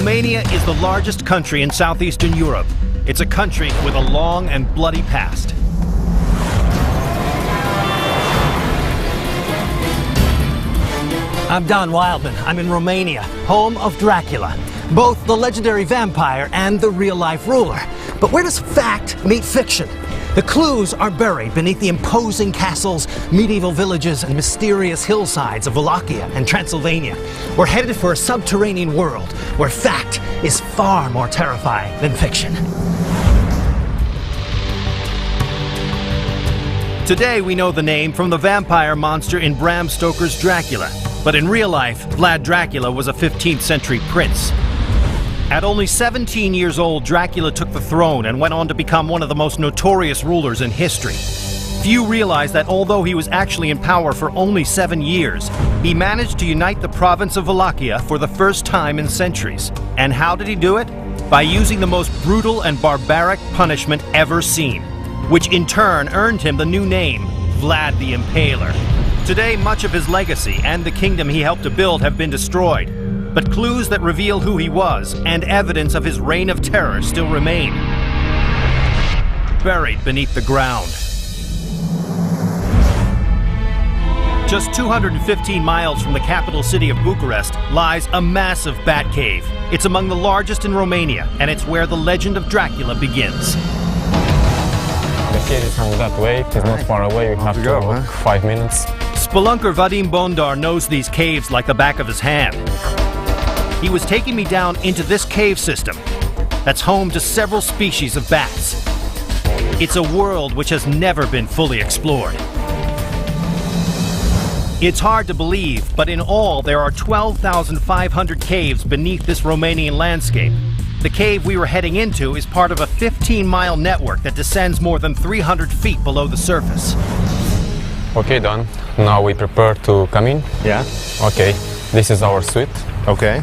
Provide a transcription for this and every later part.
Romania is the largest country in southeastern Europe. It's a country with a long and bloody past. I'm Don Wildman. I'm in Romania, home of Dracula, both the legendary vampire and the real-life ruler. But where does fact meet fiction? The clues are buried beneath the imposing castles, medieval villages, and mysterious hillsides of Wallachia and Transylvania. We're headed for a subterranean world where fact is far more terrifying than fiction. Today we know the name from the vampire monster in Bram Stoker's Dracula. But in real life, Vlad Dracula was a 15th century prince. At only 17 years old, Dracula took the throne and went on to become one of the most notorious rulers in history. Few realize that although he was actually in power for only 7 years, he managed to unite the province of Wallachia for the first time in centuries. And how did he do it? By using the most brutal and barbaric punishment ever seen, which in turn earned him the new name, Vlad the Impaler. Today, much of his legacy and the kingdom he helped to build have been destroyed. But clues that reveal who he was and evidence of his reign of terror still remain, buried beneath the ground. Just 215 miles from the capital city of Bucharest lies a massive bat cave. It's among the largest in Romania, and it's where the legend of Dracula begins. The cave is from that way. It's not far away. You have to walk 5 minutes. Spelunker Vadim Bondar knows these caves like the back of his hand. He was taking me down into this cave system that's home to several species of bats. It's a world which has never been fully explored. It's hard to believe, but in all there are 12,500 caves beneath this Romanian landscape. The cave we were heading into is part of a 15-mile network that descends more than 300 feet below the surface. Okay, Don. Now we prepare to come in. Yeah? Okay. This is our suite. Okay.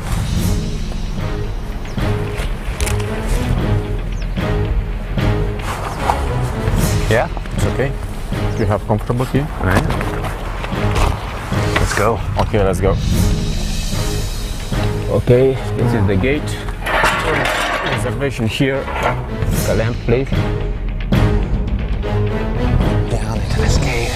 Yeah, it's okay. You have comfortable here? All right. Let's go. Okay, let's go. Okay, this is the gate. Reservation here. The lamp, please. Down into this cave.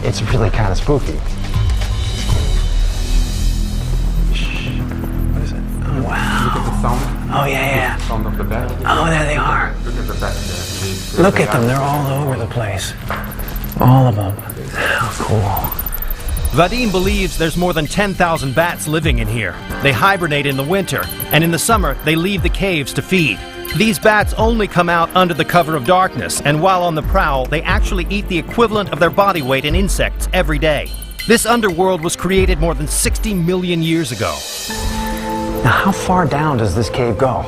It's really kind of spooky. What is it? Oh, wow. Look at the sound. Oh, yeah. Sound of the bat. Oh, there they are. Look at the bat. Look at them. They're all over the place. All of them. How cool. Vadim believes there's more than 10,000 bats living in here. They hibernate in the winter, and in the summer they leave the caves to feed. These bats only come out under the cover of darkness, and while on the prowl, they actually eat the equivalent of their body weight in insects every day. This underworld was created more than 60 million years ago. Now, how far down does this cave go?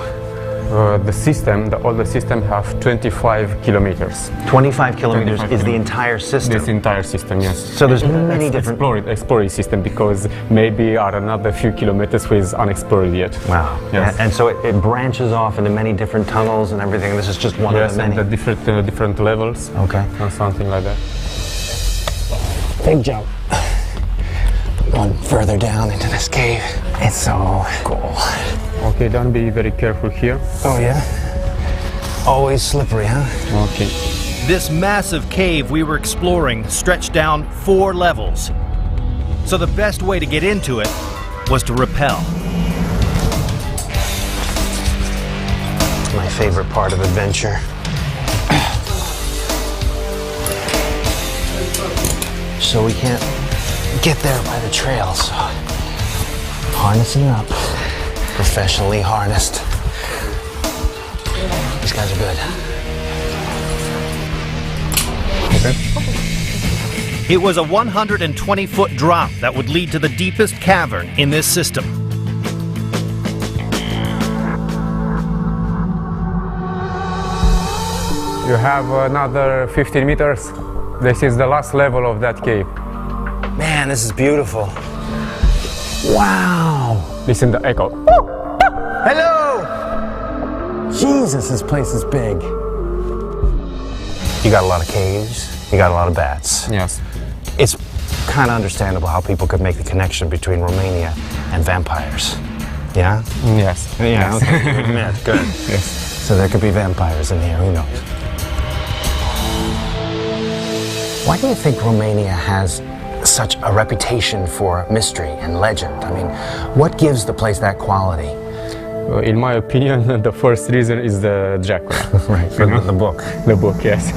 The older system have 25 kilometers. 25 kilometers 25 is the entire system. This entire system, yes. So there's many different... Explore system, because maybe are another few kilometers with unexplored yet. Wow. Yes. And so it branches off into many different tunnels and everything. This is just one of the many. Yes, and the different levels. Okay. Or something like that. Big jump. Going further down into this cave. It's so cool. Okay, don't be very careful here. Oh, yeah? Always slippery, huh? Okay. This massive cave we were exploring stretched down 4 levels. So the best way to get into it was to rappel. It's my favorite part of adventure. So we can't get there by the trail, so harnessing up. Professionally harnessed. These guys are good. Okay. It was a 120-foot drop that would lead to the deepest cavern in this system. You have another 15 meters. This is the last level of that cave. Man, this is beautiful. Wow. Listen to the echo. Hello! Jesus, this place is big. You got a lot of caves, you got a lot of bats. Yes. It's kind of understandable how people could make the connection between Romania and vampires. Yeah? Yes. Yeah, Yes. okay, you admit. Good. Yes. So there could be vampires in here, who knows? Why do you think Romania has such a reputation for mystery and legend? I mean, what gives the place that quality? In my opinion, the first reason is the Dracula. Right, from the book. The book, yes.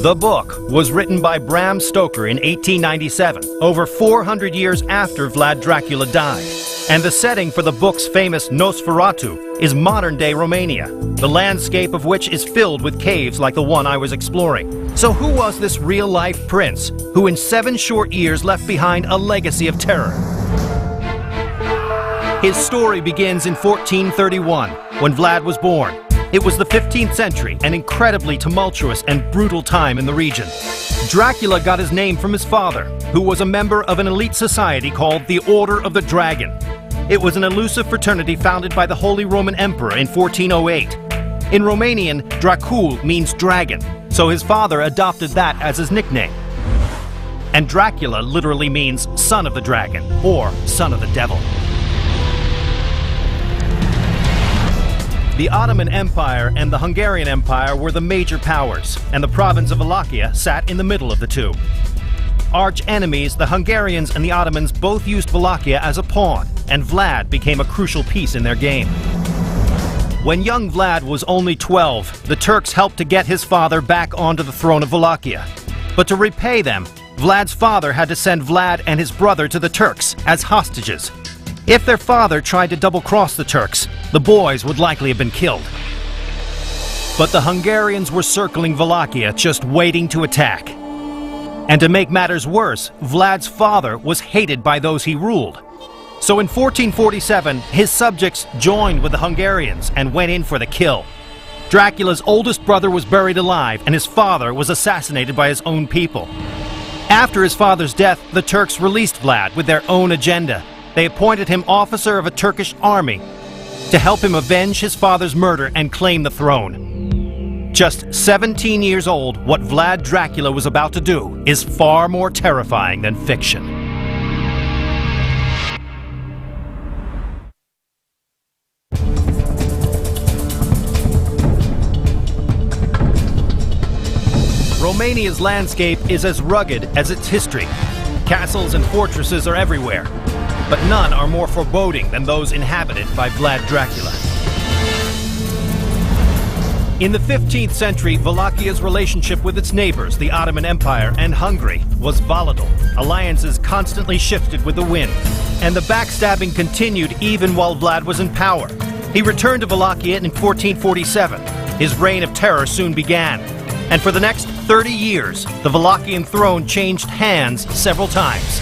The book was written by Bram Stoker in 1897, over 400 years after Vlad Dracula died. And the setting for the book's famous Nosferatu is modern-day Romania, the landscape of which is filled with caves like the one I was exploring. So who was this real-life prince who in 7 short years left behind a legacy of terror? His story begins in 1431, when Vlad was born. It was the 15th century, an incredibly tumultuous and brutal time in the region. Dracula got his name from his father, who was a member of an elite society called the Order of the Dragon. It was an elusive fraternity founded by the Holy Roman Emperor in 1408. In Romanian, Dracul means dragon, so his father adopted that as his nickname. And Dracula literally means son of the dragon, or son of the devil. The Ottoman Empire and the Hungarian Empire were the major powers, and the province of Wallachia sat in the middle of the two. Arch enemies, the Hungarians and the Ottomans both used Wallachia as a pawn, and Vlad became a crucial piece in their game. When young Vlad was only 12, the Turks helped to get his father back onto the throne of Wallachia. But to repay them, Vlad's father had to send Vlad and his brother to the Turks as hostages. If their father tried to double-cross the Turks, the boys would likely have been killed. But the Hungarians were circling Wallachia, just waiting to attack. And to make matters worse, Vlad's father was hated by those he ruled. So in 1447, his subjects joined with the Hungarians and went in for the kill. Dracula's oldest brother was buried alive, and his father was assassinated by his own people. After his father's death, the Turks released Vlad with their own agenda. They appointed him officer of a Turkish army to help him avenge his father's murder and claim the throne. Just 17 years old, what Vlad Dracula was about to do is far more terrifying than fiction. Romania's landscape is as rugged as its history. Castles and fortresses are everywhere, but none are more foreboding than those inhabited by Vlad Dracula. In the 15th century, Wallachia's relationship with its neighbors, the Ottoman Empire and Hungary, was volatile. Alliances constantly shifted with the wind, and the backstabbing continued even while Vlad was in power. He returned to Wallachia in 1447. His reign of terror soon began, and for the next 30 years, the Wallachian throne changed hands several times.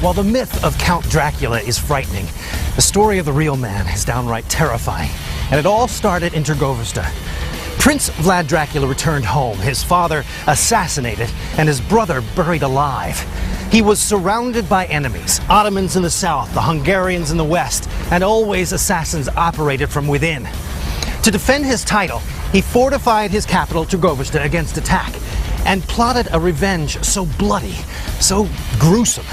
While the myth of Count Dracula is frightening, the story of the real man is downright terrifying. And it all started in Trgovista. Prince Vlad Dracula returned home, his father assassinated, and his brother buried alive. He was surrounded by enemies, Ottomans in the south, the Hungarians in the west, and always assassins operated from within. To defend his title, he fortified his capital, Trgovista, against attack, and plotted a revenge so bloody, so gruesome,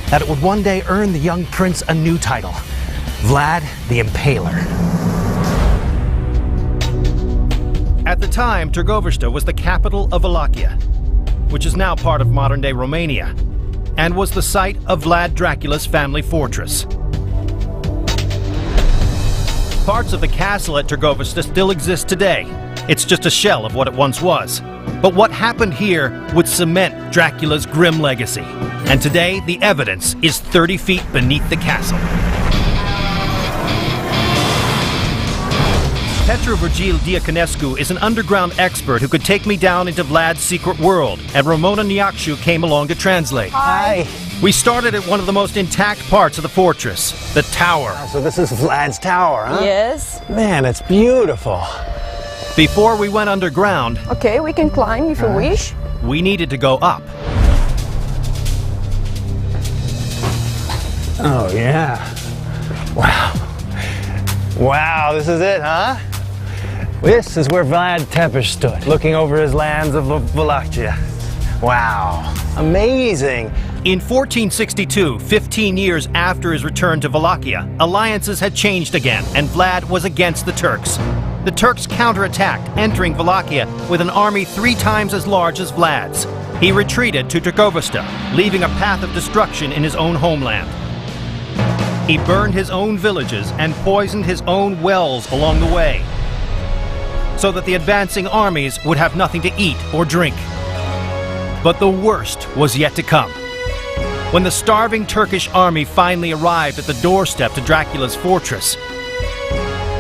that it would one day earn the young prince a new title, Vlad the Impaler. At the time, Trgovista was the capital of Wallachia, which is now part of modern-day Romania, and was the site of Vlad Dracula's family fortress. Parts of the castle at Trgovista still exist today. It's just a shell of what it once was. But what happened here would cement Dracula's grim legacy. And today, the evidence is 30 feet beneath the castle. Petru Virgil Diaconescu is an underground expert who could take me down into Vlad's secret world, and Ramona Niakshu came along to translate. Hi. We started at one of the most intact parts of the fortress, the tower. So this is Vlad's tower, huh? Yes. Man, it's beautiful. Before we went underground, Okay, we can climb if you wish. we needed to go up. Oh, yeah. Wow. Wow, this is it, huh? This is where Vlad Tepes stood, looking over his lands of Wallachia. Wow. Amazing. In 1462, 15 years after his return to Wallachia, alliances had changed again, and Vlad was against the Turks. The Turks counterattacked, entering Wallachia with an army 3 times as large as Vlad's. He retreated to Dracula, leaving a path of destruction in his own homeland. He burned his own villages and poisoned his own wells along the way, so that the advancing armies would have nothing to eat or drink. But the worst was yet to come. When the starving Turkish army finally arrived at the doorstep to Dracula's fortress,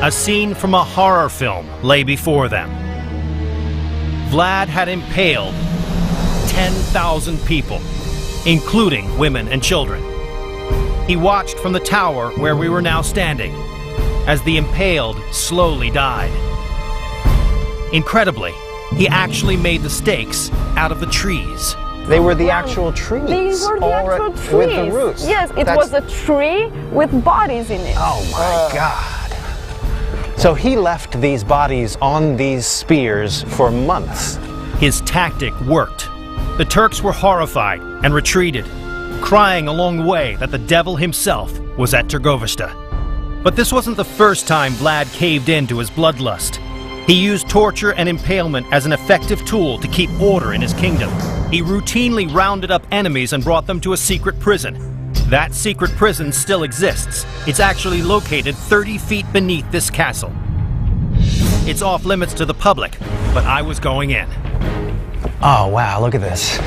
a scene from a horror film lay before them. Vlad had impaled 10,000 people, including women and children. He watched from the tower where we were now standing, as the impaled slowly died. Incredibly, he actually made the stakes out of the trees. They were the actual trees. These were the actual trees. With the roots. Yes, it was a tree with bodies in it. Oh my God. So he left these bodies on these spears for months. His tactic worked. The Turks were horrified and retreated, crying along the way that the devil himself was at Trgovista. But this wasn't the first time Vlad caved in to his bloodlust. He used torture and impalement as an effective tool to keep order in his kingdom. He routinely rounded up enemies and brought them to a secret prison. That secret prison still exists. It's actually located 30 feet beneath this castle. It's off limits to the public, but I was going in. Oh wow, look at this.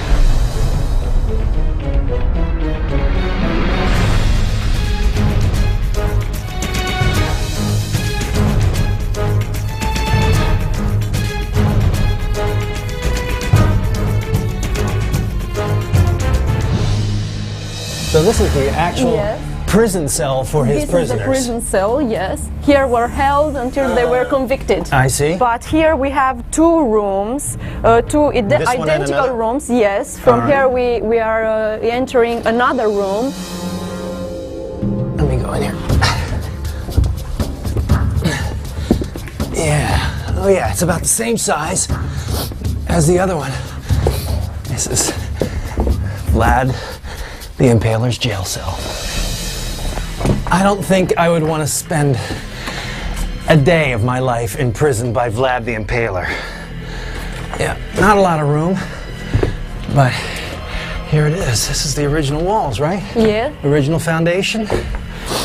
So this is the actual prison cell for his prisoners. This is the prison cell, yes. Here were held until they were convicted. I see. But here we have 2 rooms, 2 identical rooms, yes. From here we are entering another room. Let me go in here. Yeah, oh yeah, it's about the same size as the other one. This is Vlad the Impaler's jail cell. I don't think I would want to spend a day of my life in prison by Vlad the Impaler. Yeah, not a lot of room, but here it is. This is the original walls, right? Yeah. Original foundation.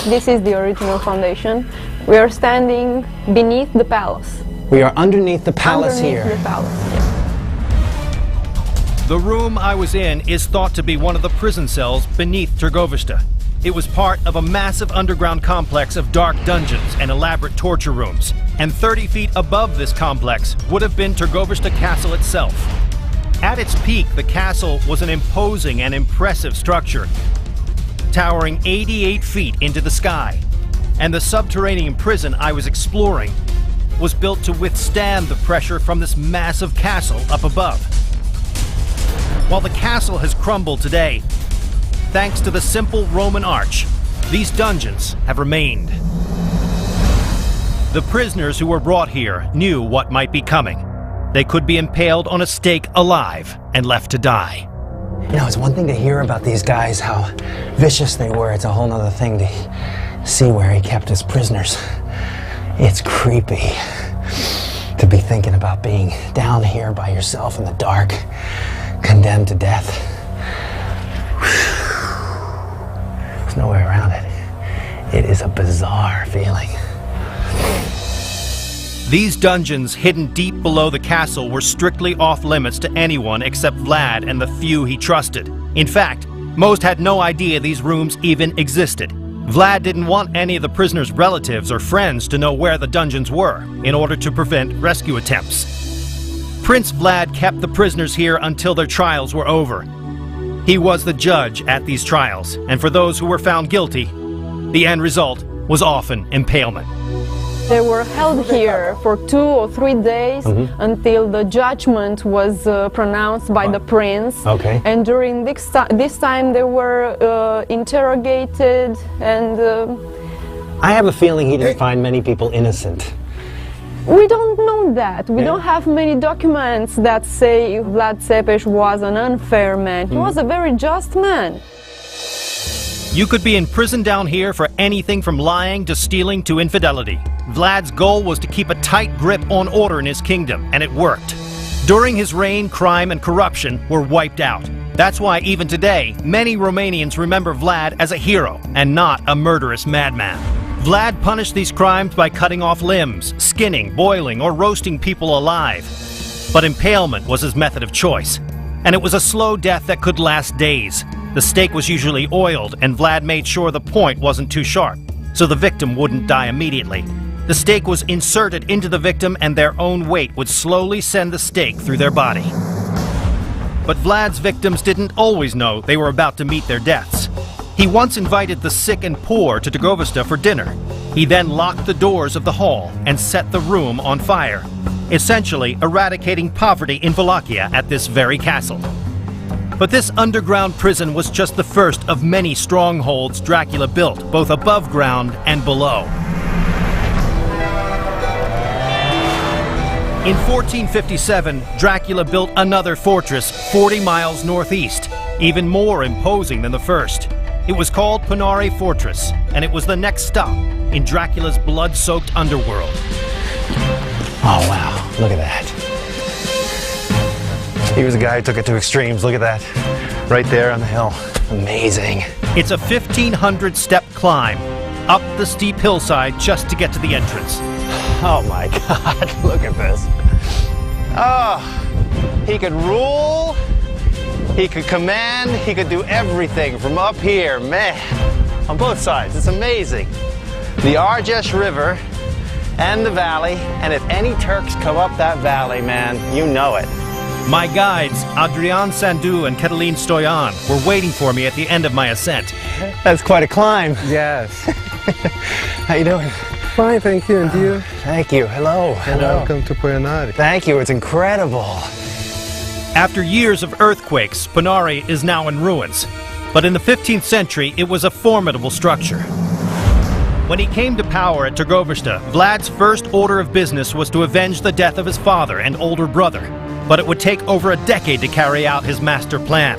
This is the original foundation. We are standing beneath the palace. We are underneath the palace here. Underneath the palace, yes. The room I was in is thought to be one of the prison cells beneath Trgovista. It was part of a massive underground complex of dark dungeons and elaborate torture rooms. And 30 feet above this complex would have been Trgovista Castle itself. At its peak, the castle was an imposing and impressive structure, towering 88 feet into the sky. And the subterranean prison I was exploring was built to withstand the pressure from this massive castle up above. While the castle has crumbled today, thanks to the simple Roman arch, these dungeons have remained. The prisoners who were brought here knew what might be coming. They could be impaled on a stake alive and left to die. You know, it's one thing to hear about these guys, how vicious they were. It's a whole other thing to see where he kept his prisoners. It's creepy to be thinking about being down here by yourself in the dark, condemned to death. There's no way around it. It is a bizarre feeling. These dungeons hidden deep below the castle were strictly off limits to anyone except Vlad and the few he trusted. In fact, most had no idea these rooms even existed. Vlad didn't want any of the prisoners' relatives or friends to know where the dungeons were in order to prevent rescue attempts. Prince Vlad kept the prisoners here until their trials were over. He was the judge at these trials, and for those who were found guilty, the end result was often impalement. They were held here for 2 or 3 days until the judgment was pronounced by the prince. Okay. And during this time they were interrogated and... I have a feeling he didn't find many people innocent. We don't know that. We don't have many documents that say Vlad Țepeș was an unfair man. He was a very just man. You could be in prison down here for anything from lying to stealing to infidelity. Vlad's goal was to keep a tight grip on order in his kingdom, and it worked. During his reign, crime and corruption were wiped out. That's why even today, many Romanians remember Vlad as a hero and not a murderous madman. Vlad punished these crimes by cutting off limbs, skinning, boiling, or roasting people alive. But impalement was his method of choice, and it was a slow death that could last days. The stake was usually oiled, and Vlad made sure the point wasn't too sharp, so the victim wouldn't die immediately. The stake was inserted into the victim, and their own weight would slowly send the stake through their body. But Vlad's victims didn't always know they were about to meet their deaths. He once invited the sick and poor to Târgovăște for dinner. He then locked the doors of the hall and set the room on fire, essentially eradicating poverty in Wallachia at this very castle. But this underground prison was just the first of many strongholds Dracula built, both above ground and below. In 1457, Dracula built another fortress 40 miles northeast, even more imposing than the first. It was called Pânare Fortress, and it was the next stop in Dracula's blood-soaked underworld. Oh, wow. Look at that. He was a guy who took it to extremes. Look at that. Right there on the hill. Amazing. It's a 1,500-step climb up the steep hillside just to get to the entrance. Oh, my God. Look at this. Oh, he could rule. He could command, he could do everything from up here, man, on both sides. It's amazing. The Argeș River and the valley, and if any Turks come up that valley, man, you know it. My guides, Adrian Sandu and Cătălin Stoian, were waiting for me at the end of my ascent. That's quite a climb. Yes. How you doing? Fine, thank you. And you? Thank you. Hello. Hello. Welcome to Pânare. Thank you. It's incredible. After years of earthquakes, Pânare is now in ruins. But in the 15th century, it was a formidable structure. When he came to power at Târgovăște, Vlad's first order of business was to avenge the death of his father and older brother. But it would take over a decade to carry out his master plan.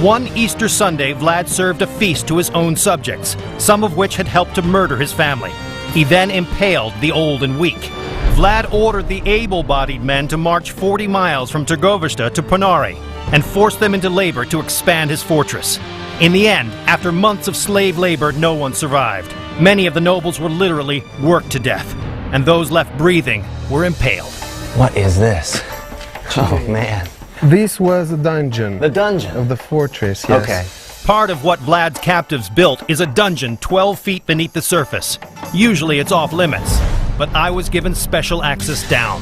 One Easter Sunday, Vlad served a feast to his own subjects, some of which had helped to murder his family. He then impaled the old and weak. Vlad ordered the able-bodied men to march 40 miles from Târgovăște to Pânare and forced them into labor to expand his fortress. In the end, after months of slave labor, no one survived. Many of the nobles were literally worked to death, and those left breathing were impaled. What is this? Oh, man. This was a dungeon. The dungeon? Of the fortress, yes. Okay. Part of what Vlad's captives built is a dungeon 12 feet beneath the surface. Usually it's off limits, but I was given special access down.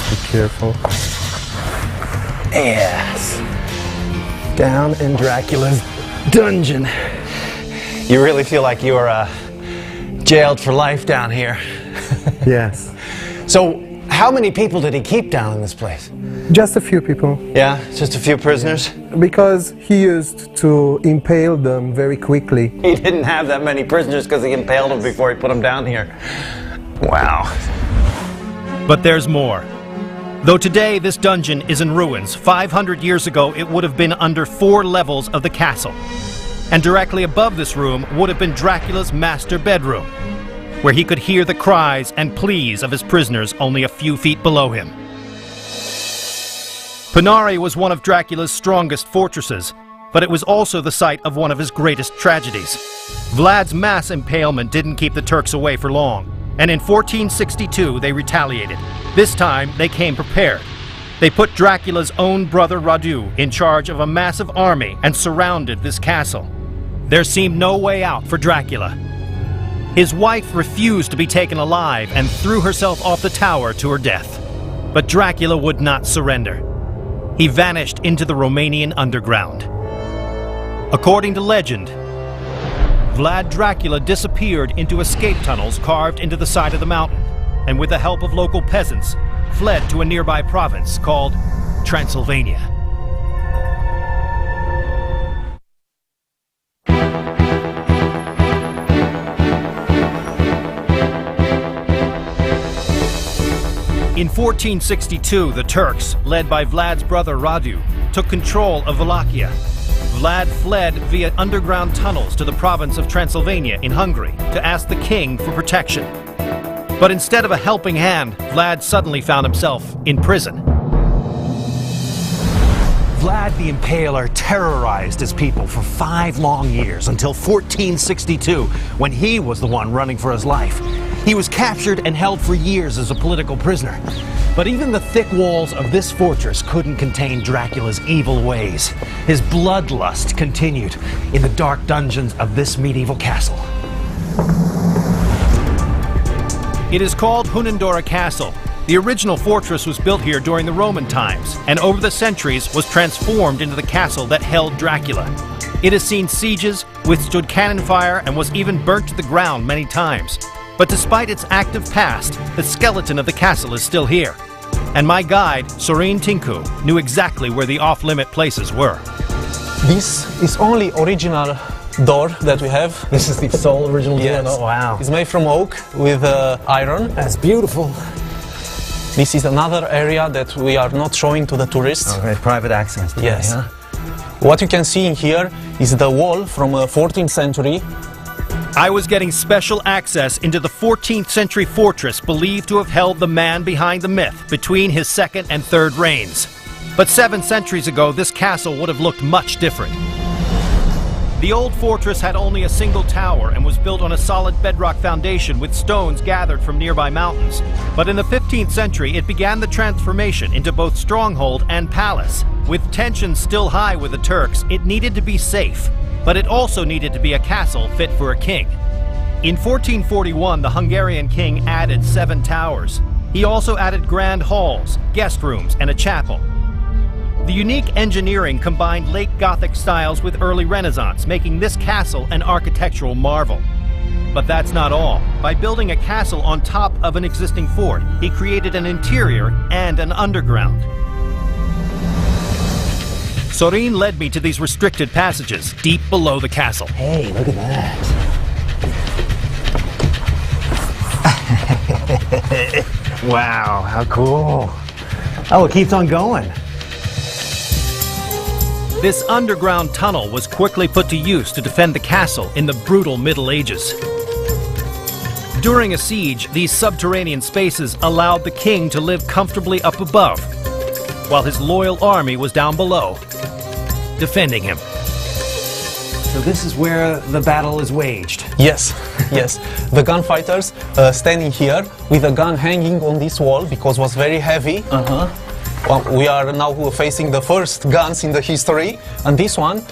Be careful. Yes. Down in Dracula's dungeon. You really feel like you're jailed for life down here. Yes. So, how many people did he keep down in this place? Just a few people. Yeah, just a few prisoners? Because he used to impale them very quickly. He didn't have that many prisoners because he impaled them before he put them down here. Wow. But there's more. Though today this dungeon is in ruins, 500 years ago it would have been under 4 levels of the castle. And directly above this room would have been Dracula's master bedroom, where he could hear the cries and pleas of his prisoners only a few feet below him. Pânare was one of Dracula's strongest fortresses, but it was also the site of one of his greatest tragedies. Vlad's mass impalement didn't keep the Turks away for long, and in 1462 they retaliated. This time they came prepared. They put Dracula's own brother Radu in charge of a massive army and surrounded this castle. There seemed no way out for Dracula. His wife refused to be taken alive and threw herself off the tower to her death. But Dracula would not surrender. He vanished into the Romanian underground. According to legend, Vlad Dracula disappeared into escape tunnels carved into the side of the mountain, and with the help of local peasants, fled to a nearby province called Transylvania. In 1462, the Turks, led by Vlad's brother Radu, took control of Wallachia. Vlad fled via underground tunnels to the province of Transylvania in Hungary to ask the king for protection. But instead of a helping hand, Vlad suddenly found himself in prison. Vlad the Impaler terrorized his people for 5 long years until 1462, when he was the one running for his life. He was captured and held for years as a political prisoner. But even the thick walls of this fortress couldn't contain Dracula's evil ways. His bloodlust continued in the dark dungeons of this medieval castle. It is called Hunandora Castle. The original fortress was built here during the Roman times, and over the centuries was transformed into the castle that held Dracula. It has seen sieges, withstood cannon fire, and was even burnt to the ground many times. But despite its active past, the skeleton of the castle is still here. And my guide, Sorin Tinku, knew exactly where the off-limit places were. This is only original door that we have. This is the sole original door? Yes. Oh, wow. It's made from oak with iron. That's beautiful. This is another area that we are not showing to the tourists. Okay, private access. Yes. Huh? What you can see in here is the wall from 14th century. I was getting special access into the 14th century fortress believed to have held the man behind the myth between his second and third reigns. But 7 centuries ago, this castle would have looked much different. The old fortress had only a single tower and was built on a solid bedrock foundation with stones gathered from nearby mountains. But in the 15th century, it began the transformation into both stronghold and palace. With tensions still high with the Turks, it needed to be safe. But it also needed to be a castle fit for a king. In 1441, the Hungarian king added 7 towers. He also added grand halls, guest rooms, and a chapel. The unique engineering combined late Gothic styles with early Renaissance, making this castle an architectural marvel. But that's not all. By building a castle on top of an existing fort, he created an interior and an underground. Sorin led me to these restricted passages deep below the castle. Hey, look at that. Wow, how cool. Oh, it keeps on going. This underground tunnel was quickly put to use to defend the castle in the brutal Middle Ages. During a siege, these subterranean spaces allowed the king to live comfortably up above, while his loyal army was down below, defending him. So this is where the battle is waged. Yes, yes. The gunfighters standing here with a gun hanging on this wall because it was very heavy. Well, we are now facing the first guns in the history, and this one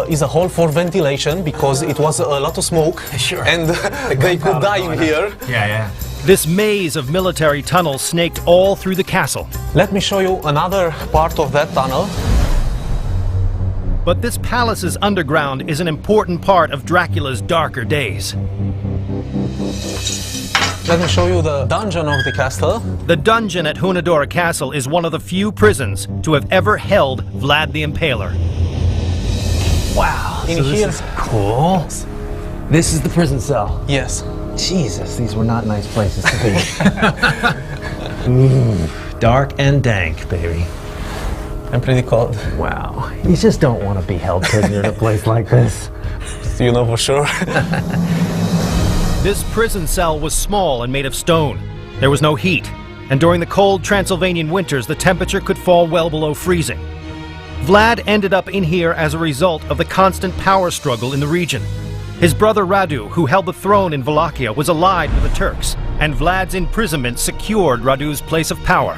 is a hole for ventilation because it was a lot of smoke. Sure. And they could die in here. Yeah. This maze of military tunnels snaked all through the castle. Let me show you another part of that tunnel. But this palace's underground is an important part of Dracula's darker days. Let me show you the dungeon of the castle. The dungeon at Hunandora Castle is one of the few prisons to have ever held Vlad the Impaler. Wow. In so here. this is cool. This is the prison cell. Yes. Jesus, these were not nice places to be. Dark and dank, baby. I'm pretty cold. Wow. You just don't want to be held prisoner in a place like this. You know for sure. This prison cell was small and made of stone. There was no heat, and during the cold Transylvanian winters, the temperature could fall well below freezing. Vlad ended up in here as a result of the constant power struggle in the region. His brother Radu, who held the throne in Wallachia, was allied with the Turks, and Vlad's imprisonment secured Radu's place of power.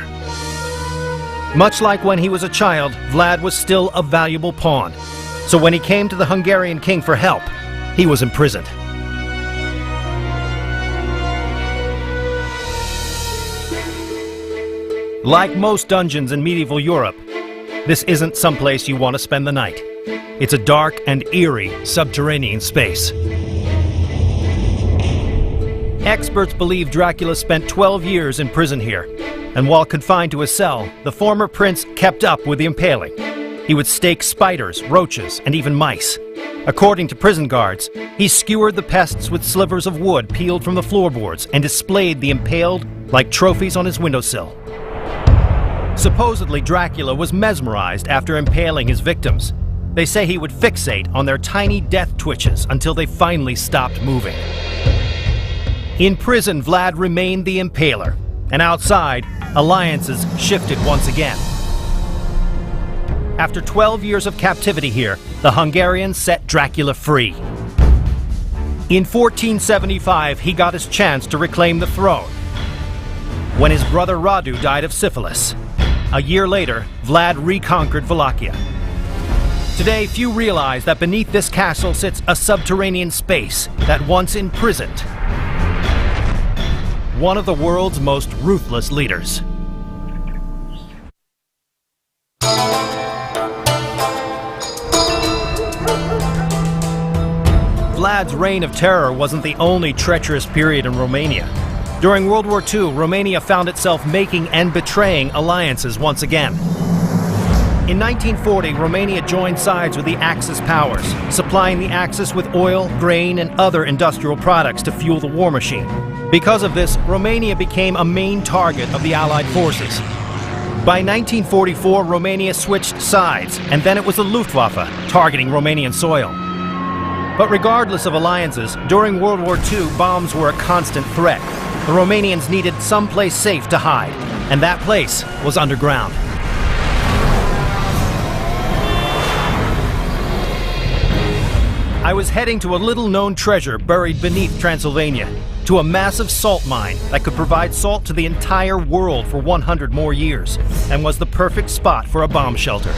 Much like when he was a child, Vlad was still a valuable pawn. So when he came to the Hungarian king for help, he was imprisoned. Like most dungeons in medieval Europe, this isn't someplace you want to spend the night. It's a dark and eerie subterranean space. Experts believe Dracula spent 12 years in prison here, and while confined to a cell, the former prince kept up with the impaling. He would stake spiders, roaches, and even mice. According to prison guards, he skewered the pests with slivers of wood peeled from the floorboards and displayed the impaled like trophies on his windowsill. Supposedly, Dracula was mesmerized after impaling his victims. They say he would fixate on their tiny death twitches until they finally stopped moving. In prison, Vlad remained the impaler, and outside, alliances shifted once again. After 12 years of captivity here, the Hungarians set Dracula free. In 1475, he got his chance to reclaim the throne when his brother Radu died of syphilis. A year later, Vlad reconquered Wallachia. Today, few realize that beneath this castle sits a subterranean space that once imprisoned one of the world's most ruthless leaders. Vlad's reign of terror wasn't the only treacherous period in Romania. During World War II, Romania found itself making and betraying alliances once again. In 1940, Romania joined sides with the Axis powers, supplying the Axis with oil, grain, and other industrial products to fuel the war machine. Because of this, Romania became a main target of the Allied forces. By 1944, Romania switched sides, and then it was the Luftwaffe targeting Romanian soil. But regardless of alliances, during World War II, bombs were a constant threat. The Romanians needed someplace safe to hide, and that place was underground. I was heading to a little-known treasure buried beneath Transylvania, to a massive salt mine that could provide salt to the entire world for 100 more years, and was the perfect spot for a bomb shelter.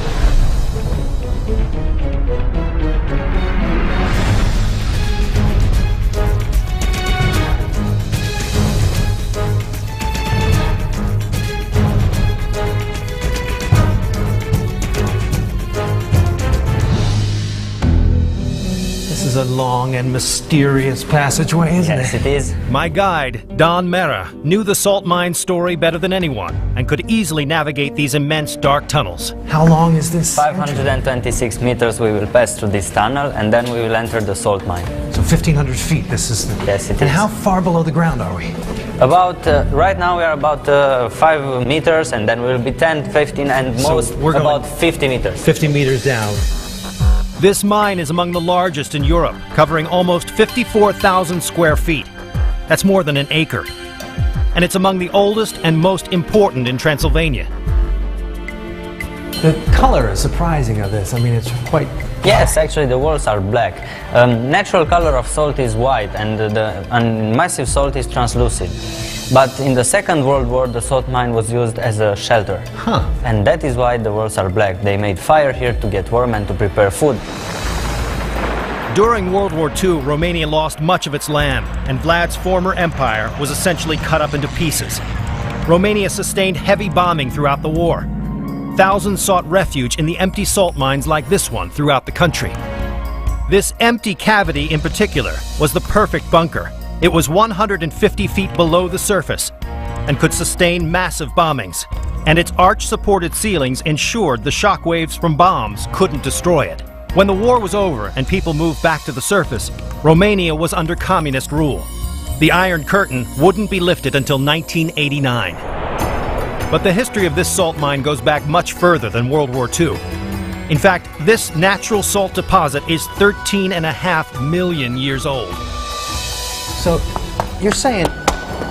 This is a long and mysterious passageway, isn't it? Yes, it is. My guide, Don Mera, knew the salt mine story better than anyone and could easily navigate these immense dark tunnels. How long is this? 526 meters we will pass through this tunnel, and then we will enter the salt mine. So 1,500 feet, this is the... Yes, it And is. how far below the ground are we? About, right now we are about 5 meters, and then we will be 10, 15, and So most we're going- about 50 meters. 50 meters down. This mine is among the largest in Europe, covering almost 54,000 square feet. That's more than an acre. And it's among the oldest and most important in Transylvania. The color is surprising of this. I mean, it's quite... Yes, actually the walls are black. Natural color of salt is white, and massive salt is translucent. But in the Second World War, the salt mine was used as a shelter. Huh. And that is why the walls are black. They made fire here to get warm and to prepare food. During World War II, Romania lost much of its land, and Vlad's former empire was essentially cut up into pieces. Romania sustained heavy bombing throughout the war. Thousands sought refuge in the empty salt mines like this one throughout the country. This empty cavity in particular was the perfect bunker. It was 150 feet below the surface and could sustain massive bombings, and its arch-supported ceilings ensured the shockwaves from bombs couldn't destroy it. When the war was over and people moved back to the surface, Romania was under communist rule. The Iron Curtain wouldn't be lifted until 1989. But the history of this salt mine goes back much further than World War II. In fact, this natural salt deposit is 13.5 million years old. So, you're saying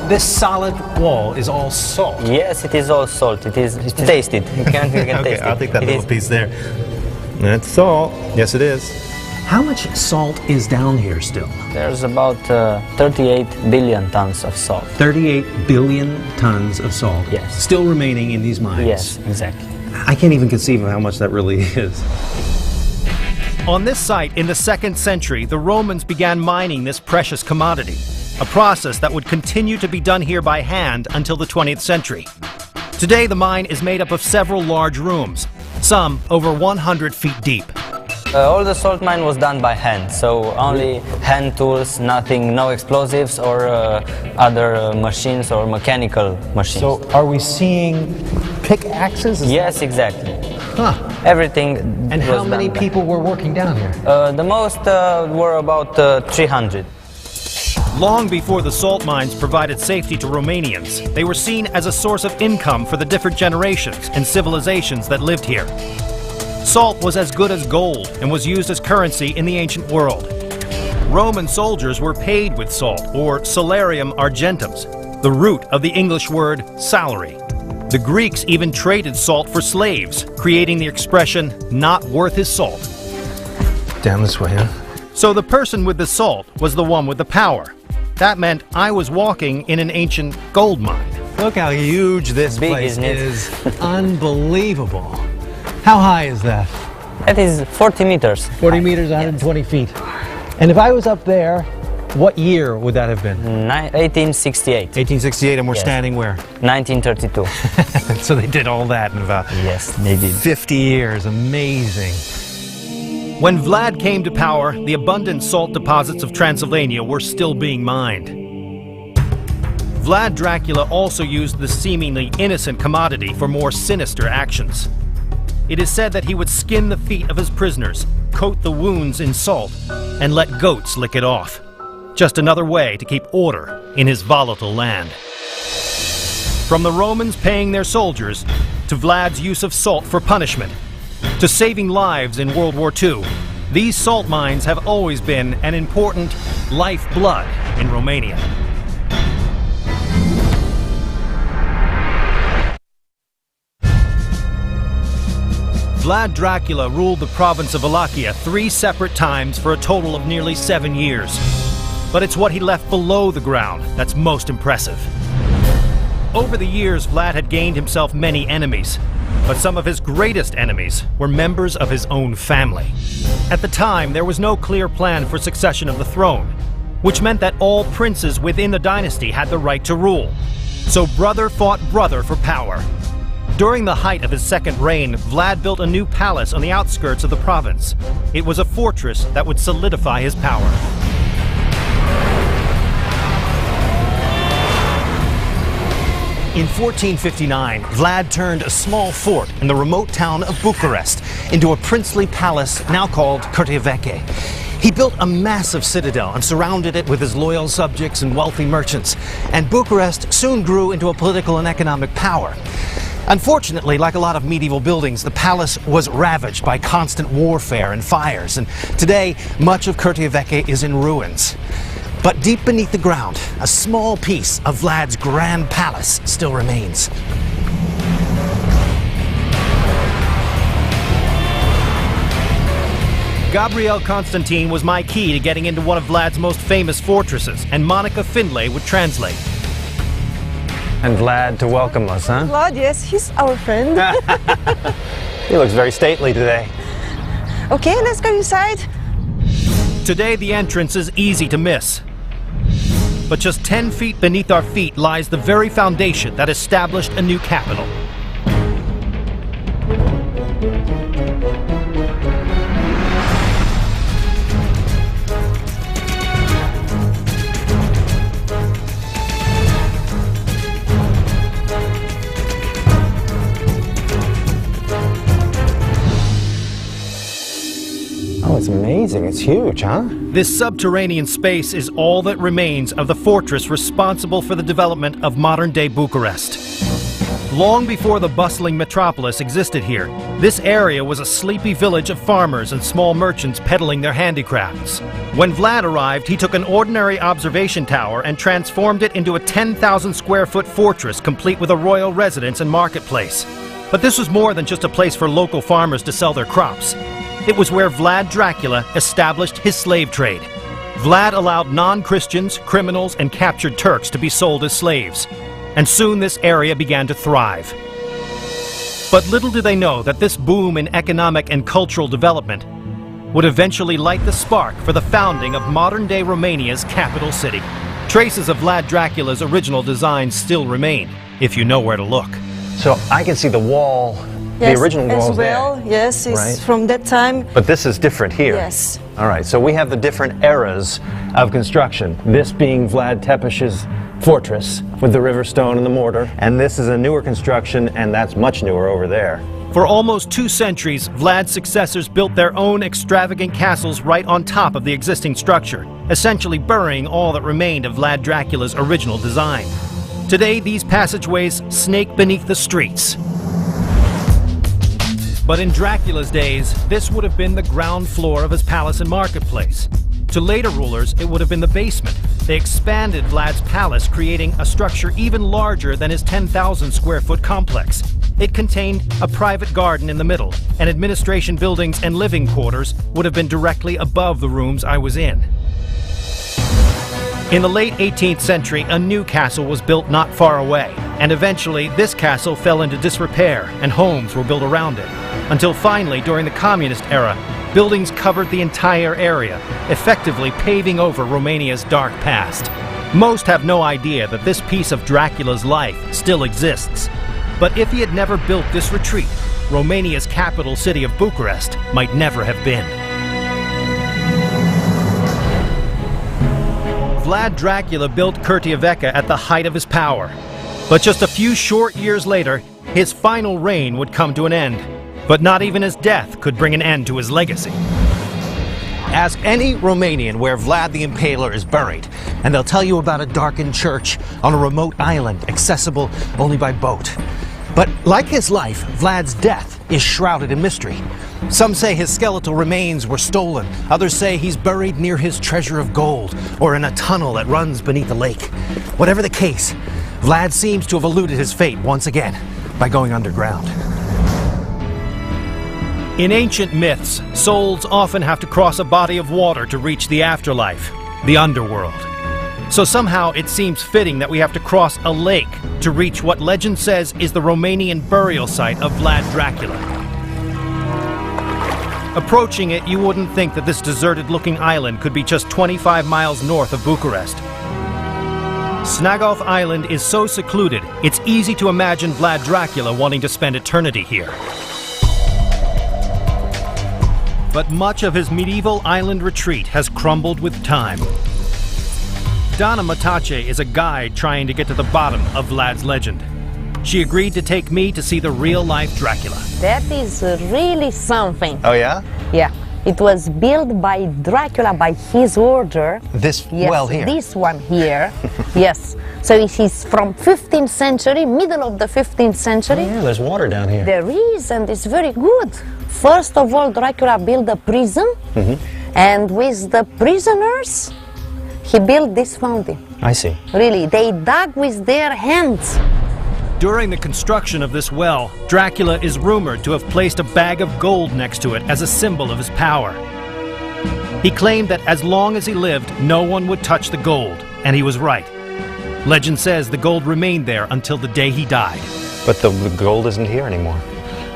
this solid wall is all salt? Yes, it is all salt. It is taste it. You can taste it. I'll take that It little is- piece there. That's salt. Yes, it is. How much salt is down here still? There's about 38 billion tons of salt. 38 billion tons of salt. Yes. Still remaining in these mines. Yes, exactly. I can't even conceive of how much that really is. On this site in the 2nd century, the Romans began mining this precious commodity, a process that would continue to be done here by hand until the 20th century. Today, the mine is made up of several large rooms, some over 100 feet deep. All the salt mine was done by hand, so only hand tools, nothing, no explosives or other machines or mechanical machines. So are we seeing pickaxes? Yes, exactly. Huh. Everything. And was how done many by- people were working down here? The most were about 300. Long before the salt mines provided safety to Romanians, they were seen as a source of income for the different generations and civilizations that lived here. Salt was as good as gold and was used as currency in the ancient world. Roman soldiers were paid with salt, or salarium argentum's, the root of the English word salary. The Greeks even traded salt for slaves, creating the expression, not worth his salt. Down this way, huh? So the person with the salt was the one with the power. That meant I was walking in an ancient gold mine. Look how huge this Big, place isn't it? is. Unbelievable. How high is that? That is 40 meters. 40 meters, 120 feet. And if I was up there, what year would that have been? 1868. 1868, and we're Yes. standing where? 1932. So they did all that in about Yes, they did. 50 years. Amazing. When Vlad came to power, the abundant salt deposits of Transylvania were still being mined. Vlad Dracula also used the seemingly innocent commodity for more sinister actions. It is said that he would skin the feet of his prisoners, coat the wounds in salt, and let goats lick it off. Just another way to keep order in his volatile land. From the Romans paying their soldiers, to Vlad's use of salt for punishment, to saving lives in World War II, these salt mines have always been an important lifeblood in Romania. Vlad Dracula ruled the province of Wallachia 3 separate times for a total of nearly 7 years. But it's what he left below the ground that's most impressive. Over the years, Vlad had gained himself many enemies, but some of his greatest enemies were members of his own family. At the time, there was no clear plan for succession of the throne, which meant that all princes within the dynasty had the right to rule. So brother fought brother for power. During the height of his second reign, Vlad built a new palace on the outskirts of the province. It was a fortress that would solidify his power. In 1459, Vlad turned a small fort in the remote town of Bucharest into a princely palace now called Curtea Veche. He built a massive citadel and surrounded it with his loyal subjects and wealthy merchants, and Bucharest soon grew into a political and economic power. Unfortunately, like a lot of medieval buildings, the palace was ravaged by constant warfare and fires, and today much of Curtea Veche is in ruins. But deep beneath the ground, a small piece of Vlad's grand palace still remains. Gabriel Constantine was my key to getting into one of Vlad's most famous fortresses, and Monica Findlay would translate. And Vlad to welcome us, huh? Vlad, yes, he's our friend. He looks very stately today. Okay, let's go inside. Today, the entrance is easy to miss. But just 10 feet beneath our feet lies the very foundation that established a new capital. Oh, it's amazing. It's huge, huh? This subterranean space is all that remains of the fortress responsible for the development of modern-day Bucharest. Long before the bustling metropolis existed here, this area was a sleepy village of farmers and small merchants peddling their handicrafts. When Vlad arrived, he took an ordinary observation tower and transformed it into a 10,000 square foot fortress complete with a royal residence and marketplace. But this was more than just a place for local farmers to sell their crops. It was where Vlad Dracula established his slave trade. Vlad allowed non-Christians, criminals, and captured Turks to be sold as slaves. And soon this area began to thrive. But little do they know that this boom in economic and cultural development would eventually light the spark for the founding of modern-day Romania's capital city. Traces of Vlad Dracula's original design still remain, if you know where to look. So I can see the wall Yes, the original as walls well. there. Yes, it's Right. from that time. But this is different here. Yes. All right, so we have the different eras of construction. This being Vlad Tepes's fortress with the river stone and the mortar. And this is a newer construction, and that's much newer over there. For almost 2 centuries, Vlad's successors built their own extravagant castles right on top of the existing structure, essentially burying all that remained of Vlad Dracula's original design. Today, these passageways snake beneath the streets. But in Dracula's days, this would have been the ground floor of his palace and marketplace. To later rulers, it would have been the basement. They expanded Vlad's palace, creating a structure even larger than his 10,000 square foot complex. It contained a private garden in the middle, and administration buildings and living quarters would have been directly above the rooms I was in. In the late 18th century, a new castle was built not far away, and eventually this castle fell into disrepair and homes were built around it. Until finally, during the communist era, buildings covered the entire area, effectively paving over Romania's dark past. Most have no idea that this piece of Dracula's life still exists. But if he had never built this retreat, Romania's capital city of Bucharest might never have been. Vlad Dracula built Curtea Veche at the height of his power. But just a few short years later, his final reign would come to an end. But not even his death could bring an end to his legacy. Ask any Romanian where Vlad the Impaler is buried, and they'll tell you about a darkened church on a remote island, accessible only by boat. But like his life, Vlad's death is shrouded in mystery. Some say his skeletal remains were stolen. Others say he's buried near his treasure of gold, or in a tunnel that runs beneath the lake. Whatever the case, Vlad seems to have eluded his fate once again by going underground. In ancient myths, souls often have to cross a body of water to reach the afterlife, the underworld. So somehow it seems fitting that we have to cross a lake to reach what legend says is the Romanian burial site of Vlad Dracula. Approaching it, you wouldn't think that this deserted-looking island could be just 25 miles north of Bucharest. Snagov Island is so secluded, it's easy to imagine Vlad Dracula wanting to spend eternity here. But much of his medieval island retreat has crumbled with time. Dana Matache is a guide trying to get to the bottom of Vlad's legend. She agreed to take me to see the real-life Dracula. That is really something. Oh, yeah? Yeah. It was built by Dracula by his order. This Yes, well here? This one here. Yes. So it is from 15th century, middle of the 15th century. Oh, yeah, there's water down here. There is, and it's very good. First of all, Dracula built a prison, and with the prisoners, he built this fountain. I see. Really, they dug with their hands. During the construction of this well, Dracula is rumored to have placed a bag of gold next to it as a symbol of his power. He claimed that as long as he lived, no one would touch the gold, and he was right. Legend says the gold remained there until the day he died. But the gold isn't here anymore.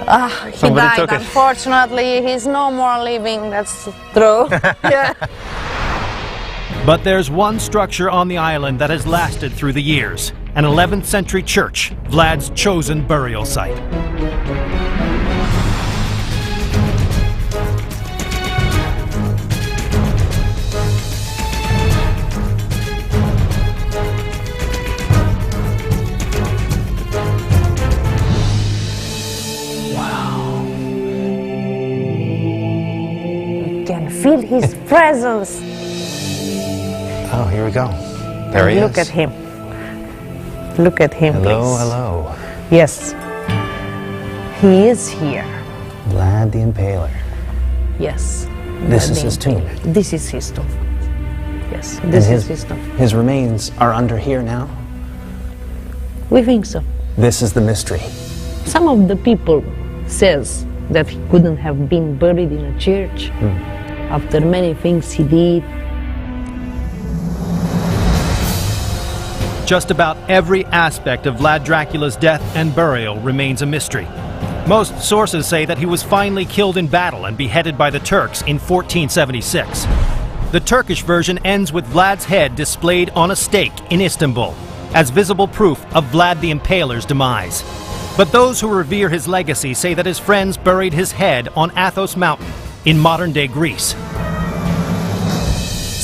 He Somebody died, took it. unfortunately. He's no more living, that's true. Yeah. But there's one structure on the island that has lasted through the years. An 11th century church, Vlad's chosen burial site. You can feel his presence. Oh, here we go. There he is. Look at him. Look at him, Hello, please. hello. Yes. He is here. Vlad the Impaler. Yes. This is his tomb. This is his tomb. Yes, this is his tomb. His remains are under here now. We think so. This is the mystery. Some of the people says that he couldn't have been buried in a church after many things he did. Just about every aspect of Vlad Dracula's death and burial remains a mystery. Most sources say that he was finally killed in battle and beheaded by the Turks in 1476. The Turkish version ends with Vlad's head displayed on a stake in Istanbul, as visible proof of Vlad the Impaler's demise. But those who revere his legacy say that his friends buried his head on Athos Mountain in modern-day Greece.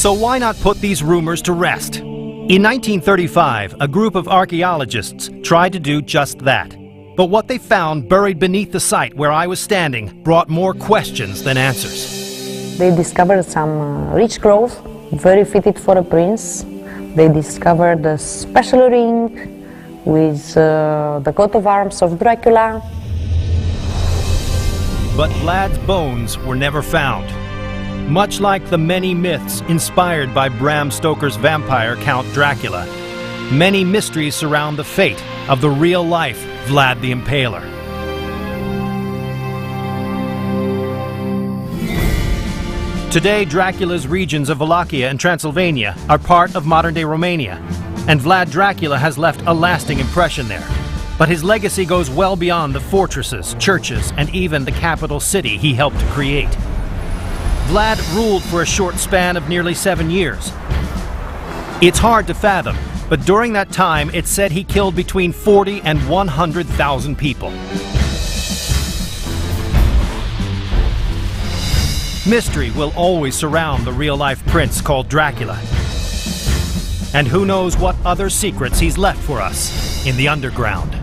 So why not put these rumors to rest? In 1935, a group of archaeologists tried to do just that. But what they found buried beneath the site where I was standing brought more questions than answers. They discovered some rich growth, very fitted for a prince. They discovered a special ring with the coat of arms of Dracula. But Vlad's bones were never found. Much like the many myths inspired by Bram Stoker's vampire Count Dracula, many mysteries surround the fate of the real-life Vlad the Impaler. Today, Dracula's regions of Wallachia and Transylvania are part of modern-day Romania, and Vlad Dracula has left a lasting impression there. But his legacy goes well beyond the fortresses, churches, and even the capital city he helped to create. Vlad ruled for a short span of nearly 7 years. It's hard to fathom, but during that time, it's said he killed between 40 and 100,000 people. Mystery will always surround the real-life prince called Dracula. And who knows what other secrets he's left for us in the underground.